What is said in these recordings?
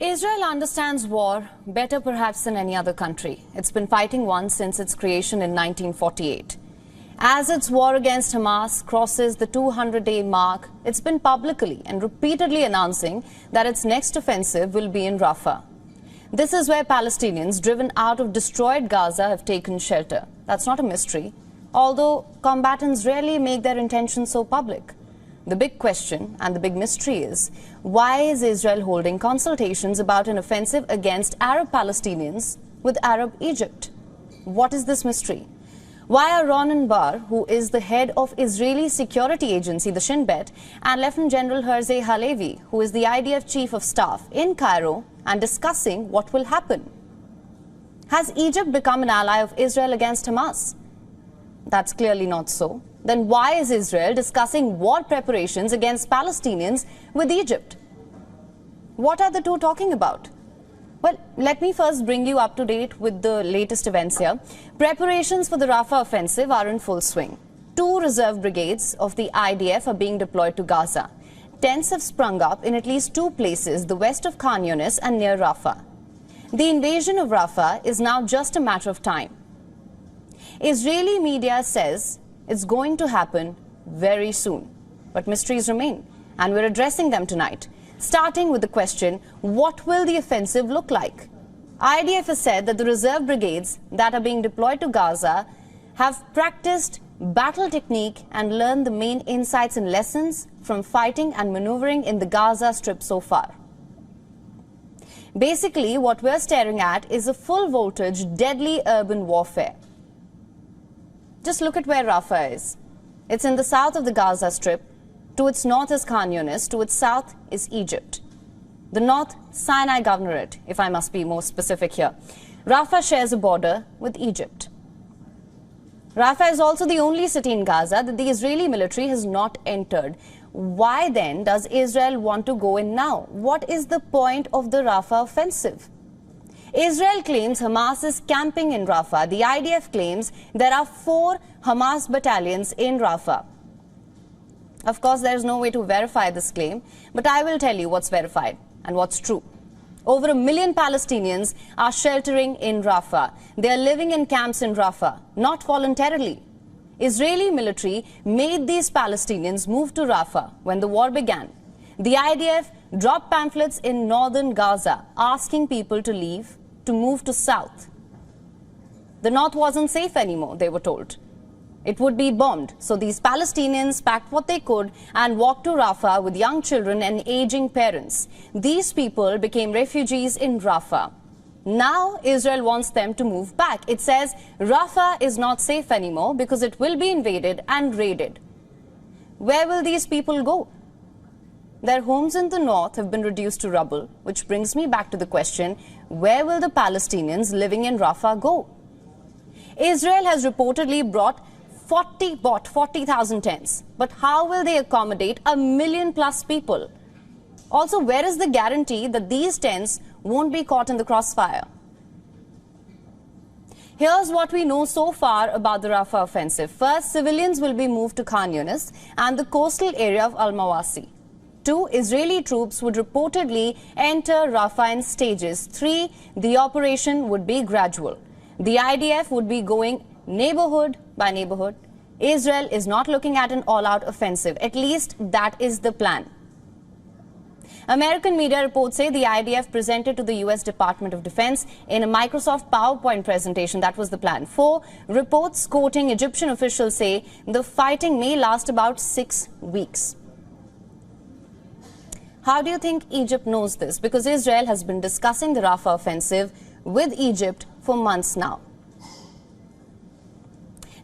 Israel understands war better perhaps than any other country. It's been fighting one since its creation in 1948. As its war against Hamas crosses the 200-day mark, it's been publicly and repeatedly announcing that its next offensive will be in Rafah. This is where Palestinians driven out of destroyed Gaza have taken shelter. That's not a mystery, although combatants rarely make their intentions so public. The big question and the big mystery is, why is Israel holding consultations about an offensive against Arab Palestinians with Arab Egypt? What is this mystery? Why are Ronen Bar, who is the head of Israeli security agency, the Shin Bet, and Lieutenant General Herzi Halevi, who is the IDF chief of staff, in Cairo and discussing what will happen? Has Egypt become an ally of Israel against Hamas? That's clearly not so. Then why is Israel discussing war preparations against Palestinians with Egypt? What are the two talking about? Well, let me first bring you up to date with the latest events here. Preparations for the Rafah offensive are in full swing. 2 reserve brigades of the IDF are being deployed to Gaza. Tents have sprung up in at least 2 places, the west of Khan Yunis and near Rafah. The invasion of Rafah is now just a matter of time. Israeli media says it's going to happen very soon. But mysteries remain, and we're addressing them tonight. Starting with the question, what will the offensive look like? IDF has said that the reserve brigades that are being deployed to Gaza have practiced battle technique and learned the main insights and lessons from fighting and maneuvering in the Gaza Strip so far. Basically, what we're staring at is a full-voltage, deadly urban warfare. Just look at where Rafah is. It's in the south of the Gaza Strip. To its north is Khan Yunis. To its south is Egypt. The north, Sinai Governorate, if I must be more specific here. Rafah shares a border with Egypt. Rafah is also the only city in Gaza that the Israeli military has not entered. Why then does Israel want to go in now? What is the point of the Rafah offensive? Israel claims Hamas is camping in Rafah. The IDF claims there are 4 Hamas battalions in Rafah. Of course, there is no way to verify this claim, but I will tell you what's verified and what's true. Over 1 million Palestinians are sheltering in Rafah. They are living in camps in Rafah, not voluntarily. Israeli military made these Palestinians move to Rafah when the war began. The IDF dropped pamphlets in northern Gaza asking people to leave, to move to south. The north wasn't safe anymore, they were told. It would be bombed. So these Palestinians packed what they could and walked to Rafah with young children and aging parents. These people became refugees in Rafah. Now Israel wants them to move back. It says Rafah is not safe anymore because it will be invaded and raided. Where will these people go? Their homes in the north have been reduced to rubble, which brings me back to the question, where will the Palestinians living in Rafah go? Israel has reportedly bought 40,000 tents, but how will they accommodate 1 million plus people? Also, where is the guarantee that these tents won't be caught in the crossfire? Here's what we know so far about the Rafah offensive. First, civilians will be moved to Khan Yunis and the coastal area of Al-Mawasi. 2, Israeli troops would reportedly enter Rafah in stages. 3, the operation would be gradual. The IDF would be going neighborhood by neighborhood. Israel is not looking at an all-out offensive. At least that is the plan. American media reports say the IDF presented to the US Department of Defense in a Microsoft PowerPoint presentation. That was the plan. 4, reports quoting Egyptian officials say the fighting may last about 6 weeks. How do you think Egypt knows this? Because Israel has been discussing the Rafah offensive with Egypt for months now.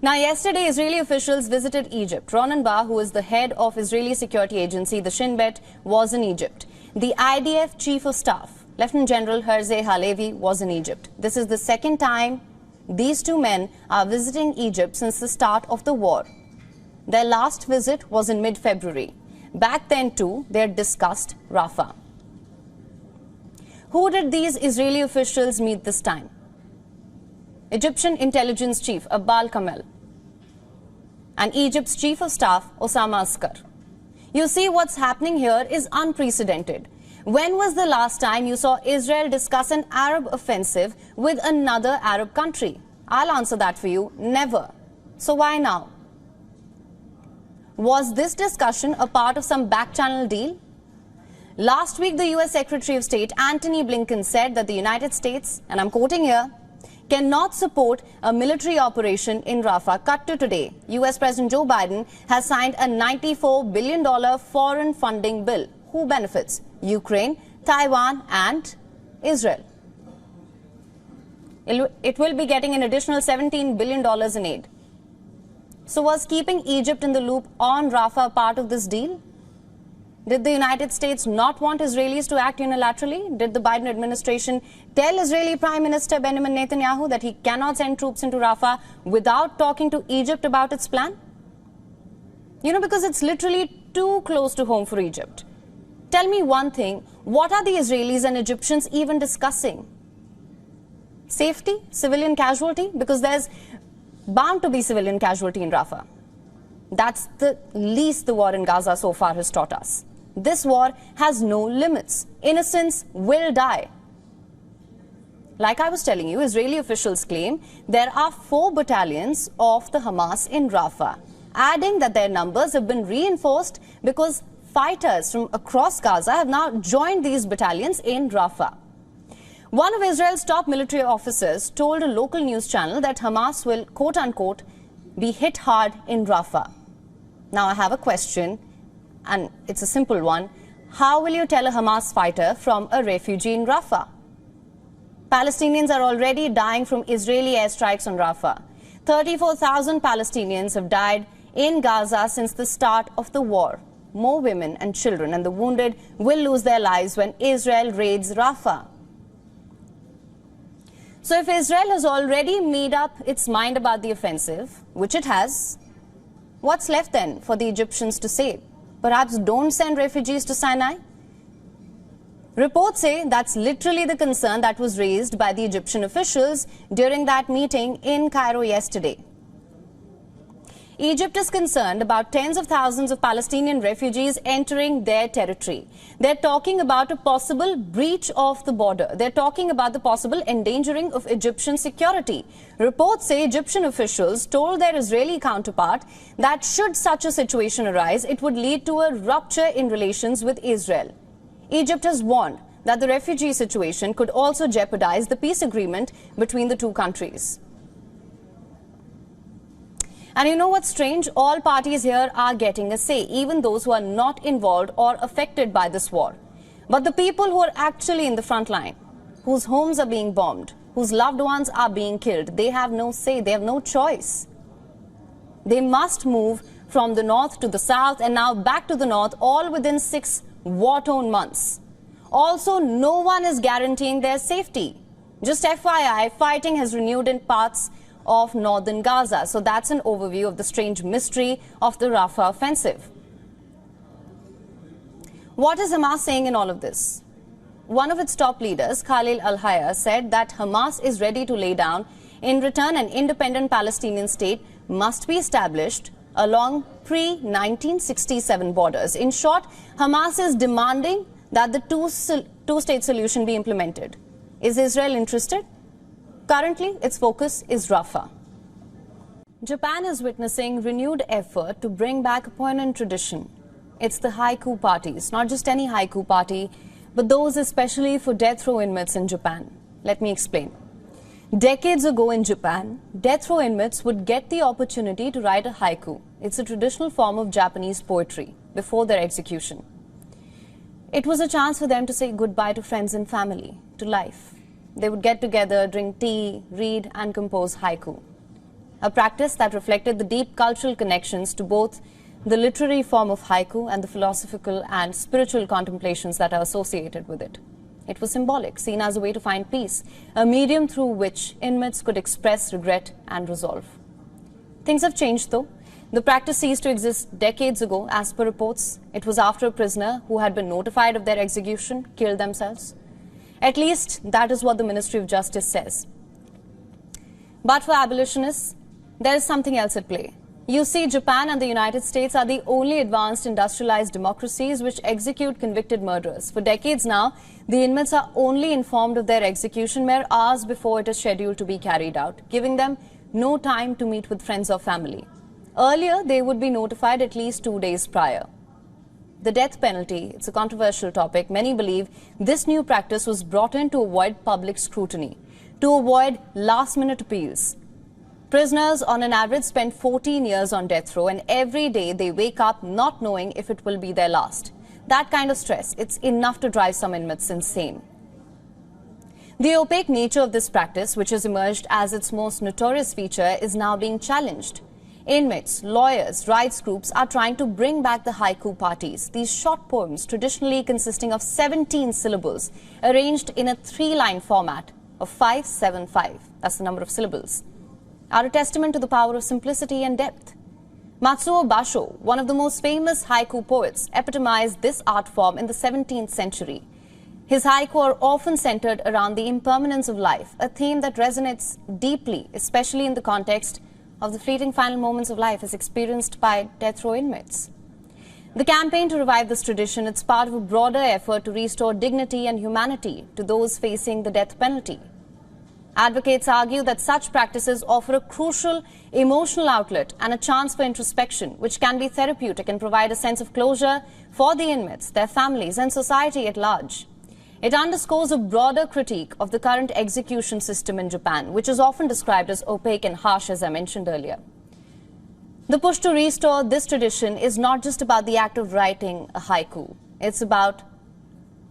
Now, yesterday, Israeli officials visited Egypt. Ronen Bar, who is the head of Israeli security agency, the Shin Bet, was in Egypt. The IDF chief of staff, Lieutenant General Herzi Halevi, was in Egypt. This is the second time these 2 men are visiting Egypt since the start of the war. Their last visit was in mid-February. Back then, too, they had discussed Rafah. Who did these Israeli officials meet this time? Egyptian intelligence chief Abbal Kamel and Egypt's chief of staff Osama Askar. You see, what's happening here is unprecedented. When was the last time you saw Israel discuss an Arab offensive with another Arab country? I'll answer that for you. Never. So why now? Was this discussion a part of some back-channel deal? Last week, the US Secretary of State Antony Blinken said that the United States, and I'm quoting here, cannot support a military operation in Rafah. Cut to today, US President Joe Biden has signed a $94 billion foreign funding bill. Who benefits? Ukraine, Taiwan and Israel. It will be getting an additional $17 billion in aid. So was keeping Egypt in the loop on Rafah part of this deal? Did the United States not want Israelis to act unilaterally? Did the Biden administration tell Israeli Prime Minister Benjamin Netanyahu that he cannot send troops into Rafah without talking to Egypt about its plan? You know, because it's literally too close to home for Egypt. Tell me one thing, what are the Israelis and Egyptians even discussing? Safety? Civilian casualty? Because there's bound to be civilian casualty in Rafah. That's the least the war in Gaza so far has taught us. This war has no limits. Innocents will die. Like I was telling you, Israeli officials claim there are 4 battalions of the Hamas in Rafah, adding that their numbers have been reinforced because fighters from across Gaza have now joined these battalions in Rafah. One of Israel's top military officers told a local news channel that Hamas will, quote-unquote, be hit hard in Rafah. Now I have a question, and it's a simple one. How will you tell a Hamas fighter from a refugee in Rafah? Palestinians are already dying from Israeli airstrikes on Rafah. 34,000 Palestinians have died in Gaza since the start of the war. More women and children and the wounded will lose their lives when Israel raids Rafah. So if Israel has already made up its mind about the offensive, which it has, what's left then for the Egyptians to say? Perhaps don't send refugees to Sinai? Reports say that's literally the concern that was raised by the Egyptian officials during that meeting in Cairo yesterday. Egypt is concerned about tens of thousands of Palestinian refugees entering their territory. They're talking about a possible breach of the border. They're talking about the possible endangering of Egyptian security. Reports say Egyptian officials told their Israeli counterpart that should such a situation arise, it would lead to a rupture in relations with Israel. Egypt has warned that the refugee situation could also jeopardize the peace agreement between the two countries. And you know what's strange? All parties here are getting a say, even those who are not involved or affected by this war. But the people who are actually in the front line, whose homes are being bombed, whose loved ones are being killed, they have no say, they have no choice. They must move from the north to the south and now back to the north, all within 6 war-torn months. Also, no one is guaranteeing their safety. Just FYI, fighting has renewed in parts of northern Gaza. So that's an overview of the strange mystery of the Rafah offensive. What is Hamas saying in all of this? One of its top leaders, Khalil al-Hayya, said that Hamas is ready to lay down. In return, an independent Palestinian state must be established along pre-1967 borders. In short, Hamas is demanding that the two-state solution be implemented. Is Israel interested? Currently, its focus is Rafah. Japan is witnessing renewed effort to bring back a poignant tradition. It's the Haiku parties, not just any Haiku party, but those especially for death row inmates in Japan. Let me explain. Decades ago in Japan, death row inmates would get the opportunity to write a haiku. It's a traditional form of Japanese poetry before their execution. It was a chance for them to say goodbye to friends and family, to life. They would get together, drink tea, read and compose haiku. A practice that reflected the deep cultural connections to both the literary form of haiku and the philosophical and spiritual contemplations that are associated with it. It was symbolic, seen as a way to find peace, a medium through which inmates could express regret and resolve. Things have changed though. The practice ceased to exist decades ago. As per reports, it was after a prisoner who had been notified of their execution killed themselves. At least that is what the Ministry of Justice says. But for abolitionists, there is something else at play. You see, Japan and the United States are the only advanced industrialized democracies which execute convicted murderers. For decades now, the inmates are only informed of their execution mere hours before it is scheduled to be carried out, giving them no time to meet with friends or family. Earlier, they would be notified at least 2 days prior. The death penalty, it's a controversial topic. Many believe this new practice was brought in to avoid public scrutiny, to avoid last-minute appeals. Prisoners on an average spend 14 years on death row, and every day they wake up not knowing if it will be their last. That kind of stress, it's enough to drive some inmates insane. The opaque nature of this practice, which has emerged as its most notorious feature, is now being challenged. Inmates, lawyers, rights groups are trying to bring back the haiku parties, these short poems traditionally consisting of 17 syllables, arranged in a 3-line format of 575. That's the number of syllables. Are a testament to the power of simplicity and depth. Matsuo Basho, one of the most famous haiku poets, epitomized this art form in the 17th century. His haiku are often centered around the impermanence of life, a theme that resonates deeply, especially in the context of the fleeting final moments of life as experienced by death row inmates. The campaign to revive this tradition is part of a broader effort to restore dignity and humanity to those facing the death penalty. Advocates argue that such practices offer a crucial emotional outlet and a chance for introspection, which can be therapeutic and provide a sense of closure for the inmates, their families, and society at large. It underscores a broader critique of the current execution system in Japan, which is often described as opaque and harsh, as I mentioned earlier. The push to restore this tradition is not just about the act of writing a haiku. It's about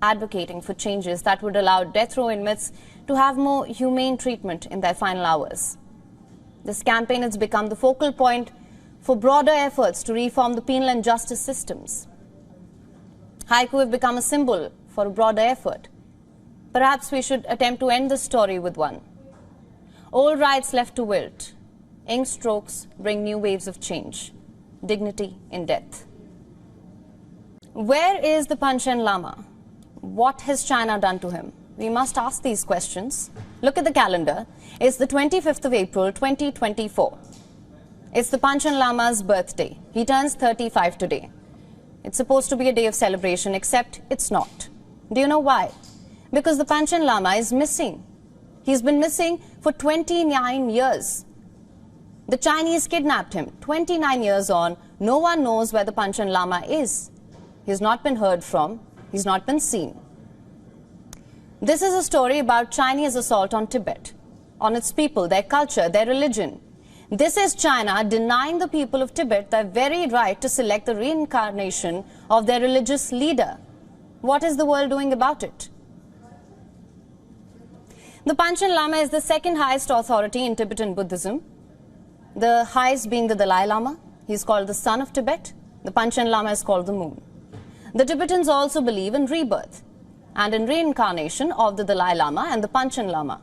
advocating for changes that would allow death row inmates to have more humane treatment in their final hours. This campaign has become the focal point for broader efforts to reform the penal and justice systems. Haiku have become a symbol for a broader effort. Perhaps we should attempt to end this story with one. Old rights left to wilt. Ink strokes bring new waves of change. Dignity in death. Where is the Panchen Lama? What has China done to him? We must ask these questions. Look at the calendar. It's the 25th of April, 2024. It's the Panchen Lama's birthday. He turns 35 today. It's supposed to be a day of celebration, except it's not. Do you know why? Because the Panchen Lama is missing. He's been missing for 29 years. The Chinese kidnapped him. 29 years on, no one knows where the Panchen Lama is. He's not been heard from. He's not been seen. This is a story about Chinese assault on Tibet, on its people, their culture, their religion. This is China denying the people of Tibet their very right to select the reincarnation of their religious leader. What is the world doing about it? The Panchen Lama is the second highest authority in Tibetan Buddhism, the highest being the Dalai Lama. He's called the sun of Tibet. The Panchen Lama is called the moon. The Tibetans also believe in rebirth and in reincarnation of the Dalai Lama and the Panchen Lama.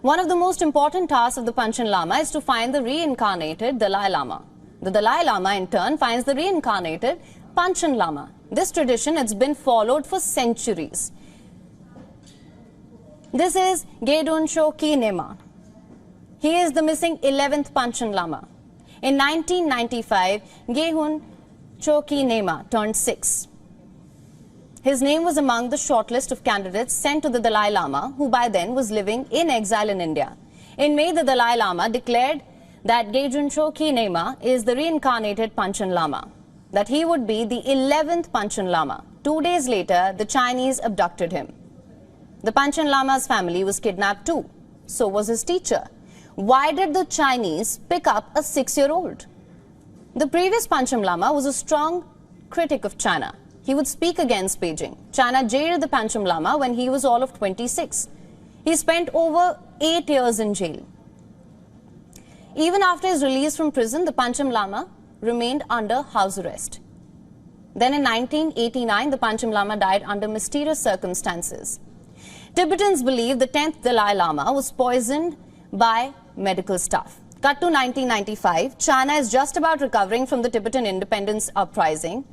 One of the most important tasks of the Panchen Lama is to find the reincarnated Dalai Lama. The Dalai Lama in turn finds the reincarnated Panchen Lama. This tradition has been followed for centuries. This is Gedun Shoki Nema. He is the missing 11th Panchen Lama. In 1995, Gedun Shoki Nema turned 6. His name was among the shortlist of candidates sent to the Dalai Lama, who by then was living in exile in India. In May, the Dalai Lama declared that Gedun Shoki Nema is the reincarnated Panchen Lama, that he would be the 11th Panchen Lama. 2 days later, the Chinese abducted him. The Panchen Lama's family was kidnapped too. So was his teacher. Why did the Chinese pick up a 6-year-old? The previous Panchen Lama was a strong critic of China. He would speak against Beijing. China jailed the Panchen Lama when he was all of 26. He spent over 8 years in jail. Even after his release from prison, the Panchen Lama remained under house arrest. Then in 1989, the Panchen Lama died under mysterious circumstances. Tibetans believe the 10th Dalai Lama was poisoned by medical staff. Cut to 1995, China is just about recovering from the Tibetan independence uprising.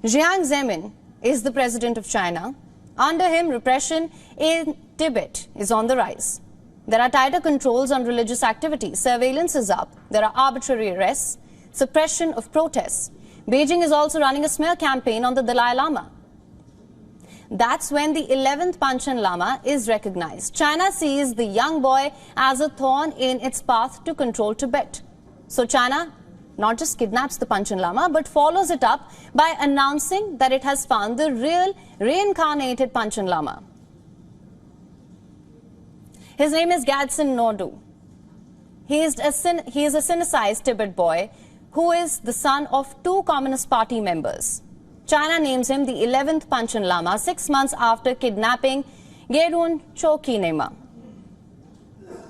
Jiang Zemin is the president of China. Under him, repression in Tibet is on the rise. There are tighter controls on religious activity. Surveillance is up. There are arbitrary arrests. suppression of protests. Beijing is also running a smear campaign on the Dalai Lama. That's when the 11th Panchen Lama is recognized. China sees the young boy as a thorn in its path to control Tibet. So China not just kidnaps the Panchen Lama, but follows it up by announcing that it has found the real reincarnated Panchen Lama. His name is Gadson Nordu. He is a Sinicized Tibet boy who is the son of two Communist Party members. China names him the 11th Panchen Lama 6 months after kidnapping Gerun Chokinema.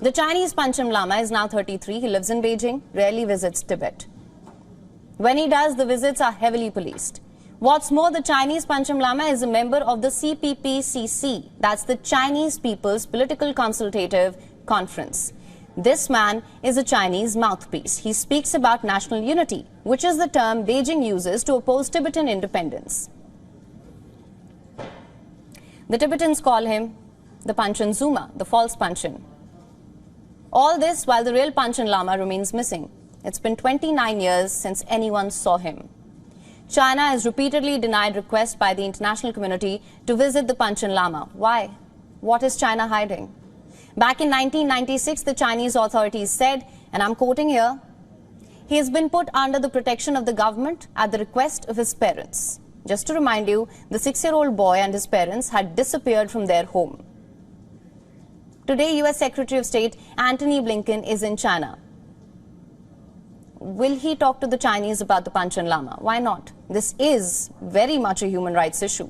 The Chinese Panchen Lama is now 33. He lives in Beijing, rarely visits Tibet. When he does, the visits are heavily policed. What's more, the Chinese Panchen Lama is a member of the CPPCC, that's the Chinese People's Political Consultative Conference. This man is a Chinese mouthpiece. He speaks about national unity, which is the term Beijing uses to oppose Tibetan independence. The Tibetans call him the Panchen Zuma, the false Panchen. All this while the real Panchen Lama remains missing. It's been 29 years since anyone saw him. China has repeatedly denied requests by the international community to visit the Panchen Lama. Why? What is China hiding? Back in 1996, the Chinese authorities said, and I'm quoting here, he has been put under the protection of the government at the request of his parents. Just to remind you, the 6-year-old boy and his parents had disappeared from their home. Today, US Secretary of State Antony Blinken is in China. Will he talk to the Chinese about the Panchen Lama? Why not? This is very much a human rights issue,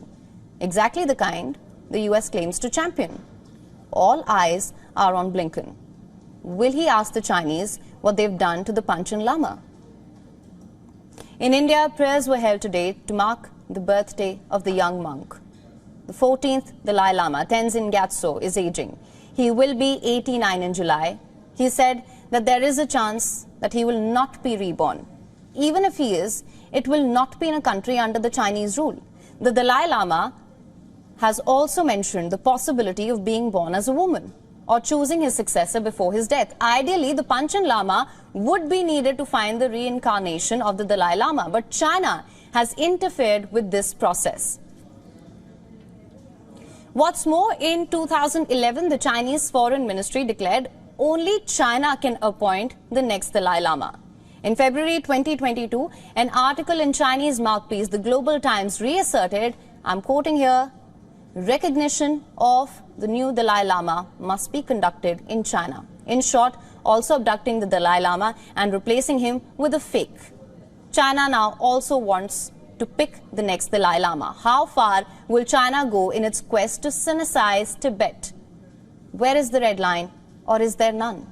exactly the kind the US claims to champion. All eyes are on Blinken. Will he ask the Chinese what they've done to the Panchen Lama? In India, prayers were held today to mark the birthday of the young monk. The 14th Dalai Lama, Tenzin Gyatso, is aging. He will be 89 in July. He said that there is a chance that he will not be reborn. Even if he is, it will not be in a country under the Chinese rule. The Dalai Lama has also mentioned the possibility of being born as a woman or choosing his successor before his death. Ideally, the Panchen Lama would be needed to find the reincarnation of the Dalai Lama, but China has interfered with this process. What's more, in 2011, the Chinese Foreign Ministry declared only China can appoint the next Dalai Lama. In February 2022, an article in Chinese mouthpiece, the Global Times, reasserted, I'm quoting here, recognition of the new Dalai Lama must be conducted in China. In short, also abducting the Dalai Lama and replacing him with a fake. China now also wants to pick the next Dalai Lama. How far will China go in its quest to sinicize Tibet? Where is the red line, or is there none?